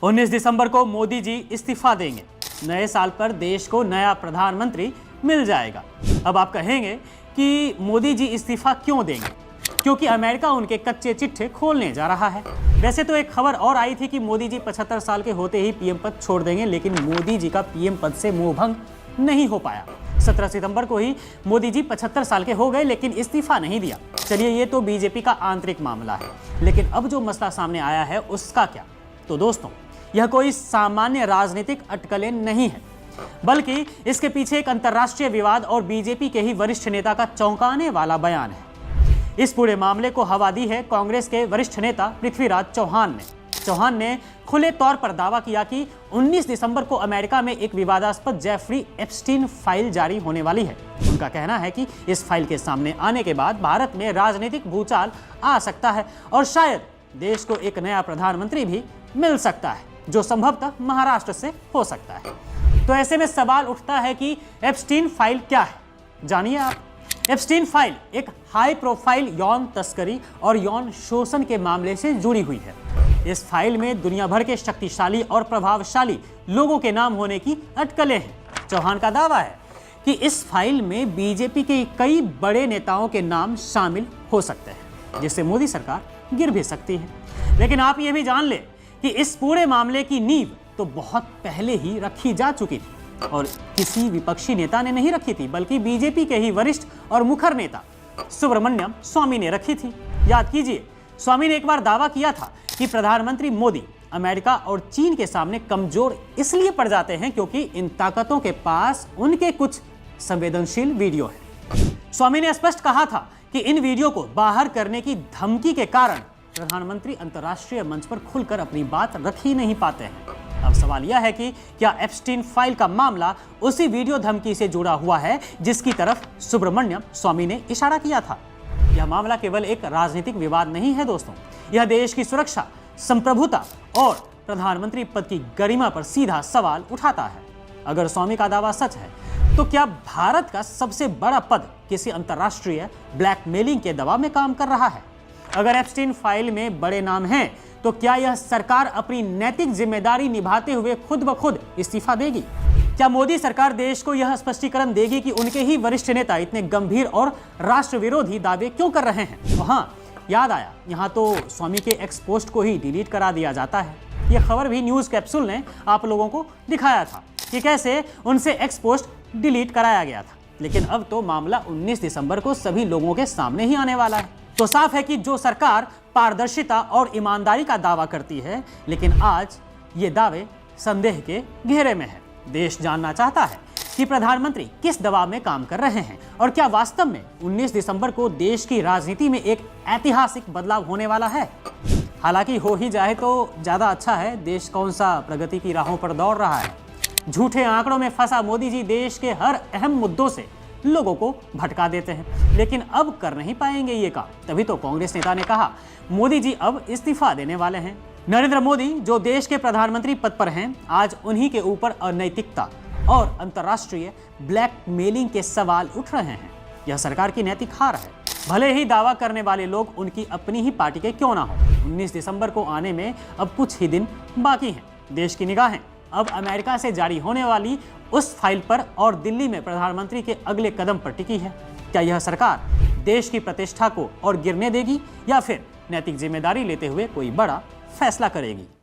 19 दिसंबर को मोदी जी इस्तीफा देंगे। नए साल पर देश को नया प्रधानमंत्री मिल जाएगा। अब आप कहेंगे कि मोदी जी इस्तीफा क्यों देंगे? क्योंकि अमेरिका उनके कच्चे चिट्ठे खोलने जा रहा है। वैसे तो एक खबर और आई थी कि मोदी जी 75 साल के होते ही पीएम पद छोड़ देंगे, लेकिन मोदी जी का पीएम पद से मोहभंग नहीं हो पाया। 17 सितंबर को ही मोदी जी 75 साल के हो गए, लेकिन इस्तीफा नहीं दिया। चलिए, ये तो बीजेपी का आंतरिक मामला है, लेकिन अब जो मसला सामने आया है उसका क्या? तो दोस्तों, यह कोई सामान्य राजनीतिक अटकलें नहीं है, बल्कि इसके पीछे एक अंतर्राष्ट्रीय विवाद और बीजेपी के ही वरिष्ठ नेता का चौंकाने वाला बयान है। इस पूरे मामले को हवा दी है कांग्रेस के वरिष्ठ नेता पृथ्वीराज चौहान ने। चौहान ने खुले तौर पर दावा किया कि 19 दिसंबर को अमेरिका में एक विवादास्पद जेफरी एप्स्टीन फाइल जारी होने वाली है। उनका कहना है कि इस फाइल के सामने आने के बाद भारत में राजनीतिक भूचाल आ सकता है और शायद देश को एक नया प्रधानमंत्री भी मिल सकता है, जो संभवतः महाराष्ट्र से हो सकता है। तो ऐसे में सवाल उठता है कि एप्स्टीन फाइल क्या है? जानिए आप। एप्स्टीन फाइल एक हाई प्रोफाइल यौन तस्करी और यौन शोषण के मामले से जुड़ी हुई है। इस फाइल में दुनिया भर के शक्तिशाली और प्रभावशाली लोगों के नाम होने की अटकलें हैं। चौहान का दावा है कि इस फाइल में बीजेपी के कई बड़े नेताओं के नाम शामिल हो सकते हैं, जिससे मोदी सरकार गिर भी सकती है। लेकिन आप ये भी जान लें कि इस पूरे मामले की नींव तो बहुत पहले ही रखी जा चुकी थी, और किसी विपक्षी नेता ने नहीं रखी थी, बल्कि बीजेपी के ही वरिष्ठ और मुखर नेता सुब्रमण्यम स्वामी ने रखी थी। याद कीजिए, स्वामी ने एक बार दावा किया था कि प्रधानमंत्री मोदी अमेरिका और चीन के सामने कमजोर इसलिए पड़ जाते हैं क्योंकि इन ताकतों के पास उनके कुछ संवेदनशील वीडियो है। स्वामी ने स्पष्ट कहा था कि इन वीडियो को बाहर करने की धमकी के कारण प्रधानमंत्री अंतर्राष्ट्रीय मंच पर खुलकर अपनी बात रख ही नहीं पाते हैं। अब सवाल यह है कि क्या एप्स्टीन फाइल का मामला उसी वीडियो धमकी से जुड़ा हुआ है जिसकी तरफ सुब्रमण्यम स्वामी ने इशारा किया था? यह मामला केवल एक राजनीतिक विवाद नहीं है दोस्तों, यह देश की सुरक्षा, संप्रभुता और प्रधानमंत्री पद की गरिमा पर सीधा सवाल उठाता है। अगर स्वामी का दावा सच है तो क्या भारत का सबसे बड़ा पद किसी अंतर्राष्ट्रीय ब्लैकमेलिंग के दबाव में काम कर रहा है? अगर एप्स्टीन फाइल में बड़े नाम हैं तो क्या यह सरकार अपनी नैतिक जिम्मेदारी निभाते हुए खुद ब खुद इस्तीफा देगी? क्या मोदी सरकार देश को यह स्पष्टीकरण देगी कि उनके ही वरिष्ठ नेता इतने गंभीर और राष्ट्र विरोधी दावे क्यों कर रहे हैं? हाँ, याद आया, यहाँ तो स्वामी के एक्स पोस्ट को ही डिलीट करा दिया जाता है। यह खबर भी न्यूज कैप्सूल ने आप लोगों को दिखाया था कि कैसे उनसे एक्स पोस्ट डिलीट कराया गया था। लेकिन अब तो मामला 19 दिसंबर को सभी लोगों के सामने ही आने वाला है। तो साफ है कि जो सरकार पारदर्शिता और ईमानदारी का दावा करती है, लेकिन आज ये दावे संदेह के घेरे में है। देश जानना चाहता है कि प्रधानमंत्री किस दबाव में काम कर रहे हैं और क्या वास्तव में 19 दिसंबर को देश की राजनीति में एक ऐतिहासिक बदलाव होने वाला है। हालांकि हो ही जाए तो ज्यादा अच्छा है। देश कौन सा प्रगति की राहों पर दौड़ रहा है? झूठे आंकड़ों में फंसा मोदी जी देश के हर अहम मुद्दों से लोगों को भटका देते हैं, लेकिन अब कर नहीं पाएंगे ये काम। तभी तो कांग्रेस नेता ने कहा मोदी जी अब इस्तीफा देने वाले हैं। नरेंद्र मोदी जो देश के प्रधानमंत्री पद पर हैं, आज उन्हीं के ऊपर अनैतिकता और अंतर्राष्ट्रीय ब्लैकमेलिंग के सवाल उठ रहे हैं। यह सरकार की नैतिक हार है, भले ही दावा करने वाले लोग उनकी अपनी ही पार्टी के क्यों ना हो। 19 दिसंबर को आने में अब कुछ ही दिन बाकी हैं। देश की निगाहें अब अमेरिका से जारी होने वाली उस फाइल पर और दिल्ली में प्रधानमंत्री के अगले कदम पर टिकी है। क्या यह सरकार देश की प्रतिष्ठा को और गिरने देगी या फिर नैतिक जिम्मेदारी लेते हुए कोई बड़ा फैसला करेगी?